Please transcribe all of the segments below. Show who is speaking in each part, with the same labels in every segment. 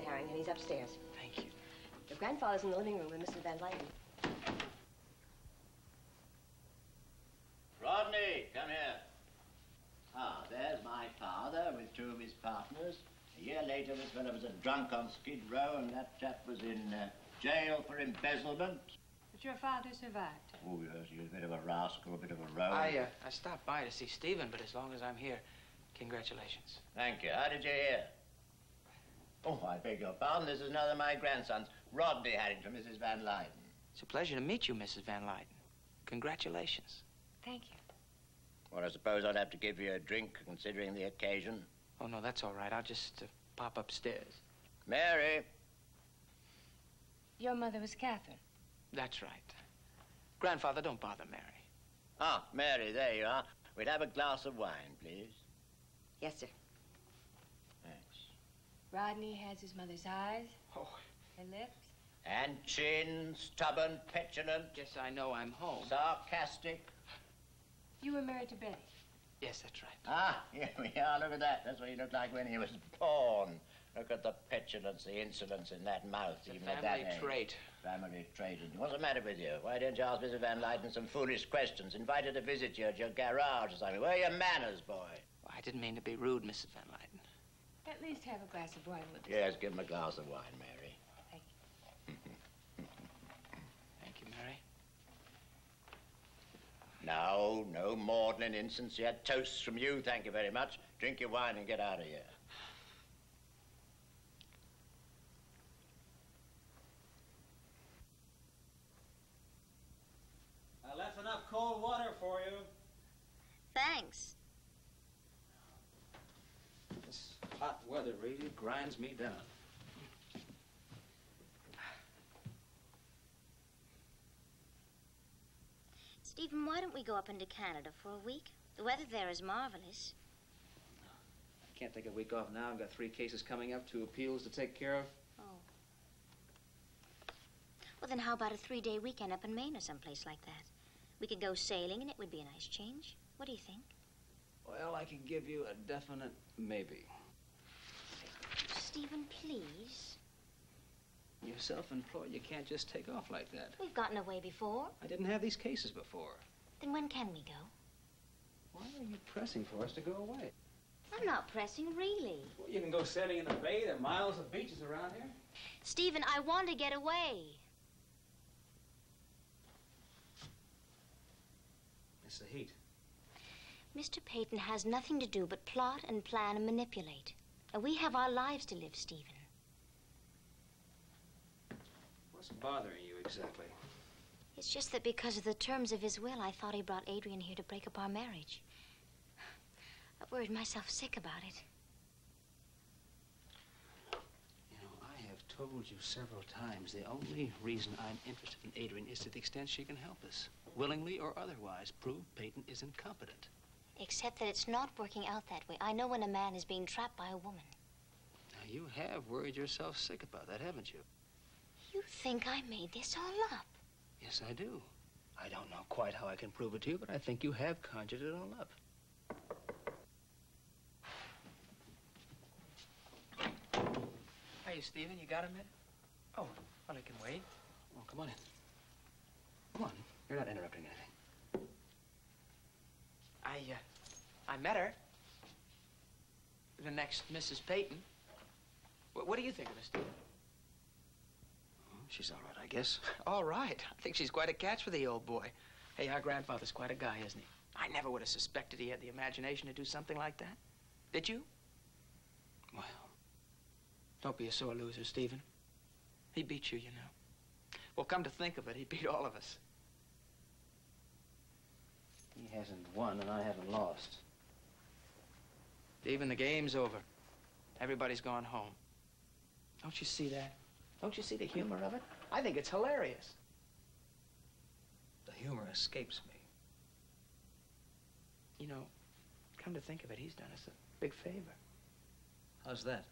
Speaker 1: Harrington. He's upstairs.
Speaker 2: Thank you.
Speaker 1: Your grandfather's in the living room with Mrs. Van Lyden.
Speaker 3: Rodney, come here. Ah, there's my father with two of his partners. A year later, this fellow was a drunk on Skid Row, and that chap was in jail for embezzlement.
Speaker 4: But your father survived.
Speaker 3: Oh, yes, he was a bit of a rascal, a bit of a rogue.
Speaker 2: I stopped by to see Stephen, but as long as I'm here, congratulations.
Speaker 3: Thank you. How did you hear? Oh, I beg your pardon. This is another of my grandsons. Rodney had it from Mrs. Van Lyden.
Speaker 2: It's a pleasure to meet you, Mrs. Van Lyden. Congratulations.
Speaker 4: Thank you.
Speaker 3: Well, I suppose I'd have to give you a drink, considering the occasion.
Speaker 2: Oh, no, that's all right. I'll just pop upstairs.
Speaker 3: Mary.
Speaker 4: Your mother was Catherine.
Speaker 2: That's right. Grandfather, don't bother Mary.
Speaker 3: Ah, Mary, there you are. We'd have a glass of wine, please.
Speaker 1: Yes, sir.
Speaker 3: Thanks.
Speaker 4: Rodney has his mother's eyes.
Speaker 2: Oh.
Speaker 4: Her lips.
Speaker 3: And chin, stubborn, petulant.
Speaker 2: Yes, I know I'm home.
Speaker 3: Sarcastic.
Speaker 4: You were married to Betty.
Speaker 2: Yes, that's right.
Speaker 3: Ah, here we are. Look at that. That's what he looked like when he was born. Look at the petulance, the insolence in that mouth.
Speaker 2: It's
Speaker 3: even
Speaker 2: a
Speaker 3: at that
Speaker 2: family
Speaker 3: age.
Speaker 2: trait.
Speaker 3: Family trait. What's the matter with you? Why don't you ask Mrs. Van Lyden some foolish questions? Invite her to visit you at your garage or something. Where are your manners, boy?
Speaker 2: Well, I didn't mean to be rude, Mrs. Van Lyden.
Speaker 4: At least have a glass of wine with us.
Speaker 3: Yes, give him a glass of wine, Mary.
Speaker 4: Thank you.
Speaker 2: Thank you, Mary.
Speaker 3: No, no maudlin incense yet. Toasts from you, thank you very much. Drink your wine and get out of here.
Speaker 5: I left enough cold water for you.
Speaker 6: Thanks.
Speaker 5: This hot weather really grinds me down.
Speaker 6: Stephen, why don't we go up into Canada for a week? The weather there is marvelous.
Speaker 5: I can't take a week off now. I've got 3 cases coming up, 2 appeals to take care of.
Speaker 6: Oh. Well, then how about a 3-day weekend up in Maine or someplace like that? We could go sailing and it would be a nice change. What do you think?
Speaker 5: Well, I can give you a definite maybe.
Speaker 6: Stephen, please.
Speaker 5: You're self-employed. You can't just take off like that.
Speaker 6: We've gotten away before.
Speaker 5: I didn't have these cases before.
Speaker 6: Then when can we go?
Speaker 5: Why are you pressing for us to go away?
Speaker 6: I'm not pressing, really.
Speaker 5: Well, you can go sailing in the bay. There are miles of beaches around here.
Speaker 6: Stephen, I want to get away.
Speaker 5: It's the heat.
Speaker 6: Mr. Peyton has nothing to do but plot and plan and manipulate. And we have our lives to live, Stephen.
Speaker 5: What's bothering you exactly?
Speaker 6: It's just that because of the terms of his will, I thought he brought Adrienne here to break up our marriage. I've worried myself sick about it.
Speaker 5: You know, I have told you several times the only reason I'm interested in Adrienne is to the extent she can help us. Willingly or otherwise, prove Peyton is incompetent.
Speaker 6: Except that it's not working out that way. I know when a man is being trapped by a woman.
Speaker 5: Now, you have worried yourself sick about that, haven't you?
Speaker 6: You think I made this all up?
Speaker 5: Yes, I do. I don't know quite how I can prove it to you, but I think you have conjured it all up.
Speaker 2: Hey, Stephen, you got a minute? Oh, well, I can wait.
Speaker 5: Oh, come on in. Come on. You're not interrupting anything.
Speaker 2: I met her. The next Mrs. Peyton. What do you think of her, Stephen?
Speaker 5: Oh, she's all right, I guess.
Speaker 2: All right. I think she's quite a catch for the old boy. Hey, our grandfather's quite a guy, isn't he? I never would have suspected he had the imagination to do something like that. Did you?
Speaker 5: Well,
Speaker 2: don't be a sore loser, Stephen. He beat you, you know. Well, come to think of it, he beat all of us.
Speaker 5: he hasn't won and I haven't lost.
Speaker 2: Stephen, the game's over. Everybody's gone home. Don't you see that? Don't you see the humor of it? I think it's hilarious.
Speaker 5: The humor escapes me.
Speaker 2: You know, come to think of it, he's done us a big favor.
Speaker 5: How's that?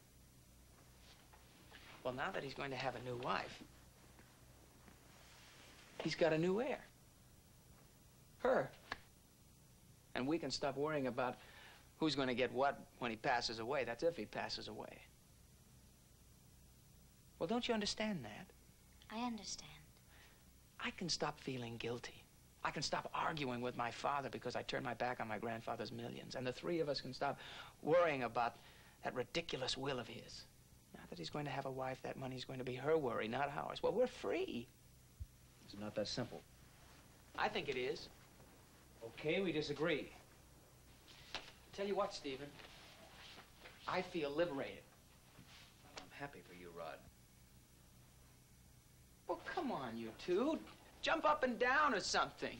Speaker 2: Well, now that he's going to have a new wife, he's got a new heir. Her. And we can stop worrying about who's going to get what when he passes away. That's if he passes away. Well, don't you understand that?
Speaker 6: I understand.
Speaker 2: I can stop feeling guilty. I can stop arguing with my father because I turned my back on my grandfather's millions. And the three of us can stop worrying about that ridiculous will of his. Now that he's going to have a wife, that money's going to be her worry, not ours. Well, we're free.
Speaker 5: It's not that simple.
Speaker 2: I think it is.
Speaker 5: Okay, we disagree.
Speaker 2: Tell you what, Stephen. I feel liberated.
Speaker 5: I'm happy for you, Rod.
Speaker 2: Well, come on, you two. Jump up and down or something.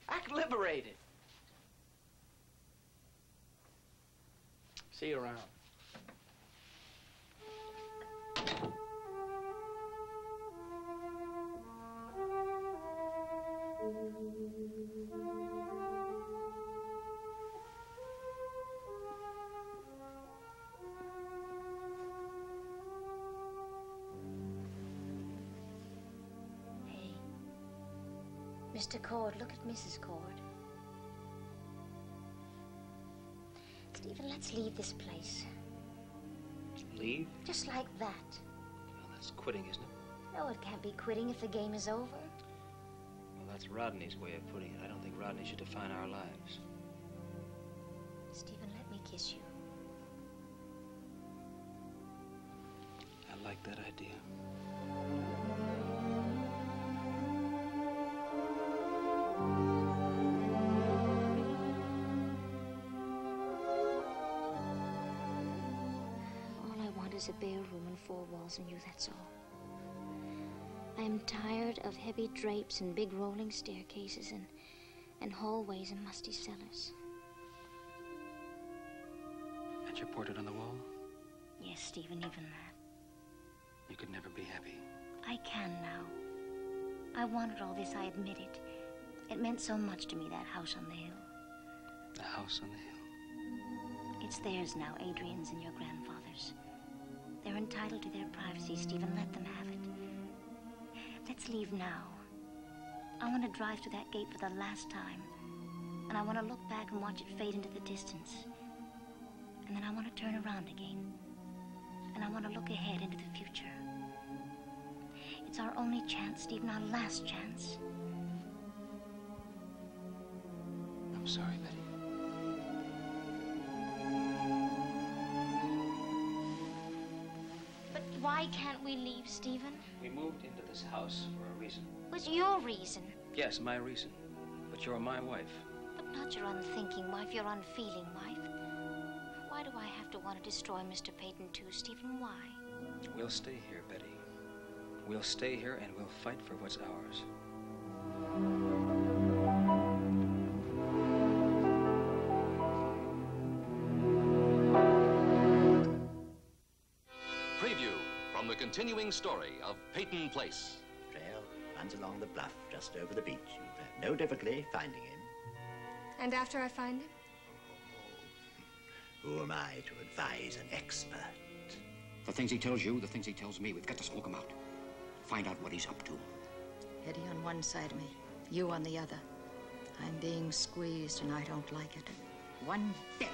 Speaker 2: Act liberated. See you around.
Speaker 6: Mr. Cord, look at Mrs. Cord. Stephen, let's leave this place.
Speaker 5: Leave?
Speaker 6: Just like that.
Speaker 5: Well, that's quitting, isn't it?
Speaker 6: No, it can't be quitting if the game is over.
Speaker 5: Well, that's Rodney's way of putting it. I don't think Rodney should define our lives.
Speaker 6: Stephen, let me kiss you.
Speaker 5: I like that idea.
Speaker 6: Is a bare room and four walls and you, that's all. I am tired of heavy drapes and big rolling staircases and hallways and musty cellars.
Speaker 5: And your portrait on the wall?
Speaker 6: Yes, Stephen, even that.
Speaker 5: You could never be happy.
Speaker 6: I can now. I wanted all this, I admit it. It meant so much to me, that house on the hill.
Speaker 5: The house on the hill?
Speaker 6: It's theirs now, Adrienne's and your grandfather's. They're entitled to their privacy, Stephen. Let them have it. Let's leave now. I want to drive through that gate for the last time. And I want to look back and watch it fade into the distance. And then I want to turn around again. And I want to look ahead into the future. It's our only chance, Stephen, our last chance.
Speaker 5: I'm sorry, Betty.
Speaker 6: Why can't we leave, Stephen?
Speaker 5: We moved into this house for a reason.
Speaker 6: What's your reason?
Speaker 5: Yes, my reason. But you're my wife.
Speaker 6: But not your unthinking wife, your unfeeling wife. Why do I have to want to destroy Mr. Peyton too, Stephen? Why?
Speaker 5: We'll stay here, Betty. We'll stay here and we'll fight for what's ours.
Speaker 7: From the continuing story of Peyton Place.
Speaker 3: Trail runs along the bluff just over the beach. You've had no difficulty finding him.
Speaker 4: And after I find him?
Speaker 3: Who am I to advise an expert?
Speaker 8: The things he tells you, the things he tells me, we've got to smoke him out. Find out what he's up to.
Speaker 9: Eddie on one side of me, you on the other. I'm being squeezed and I don't like it. One bit.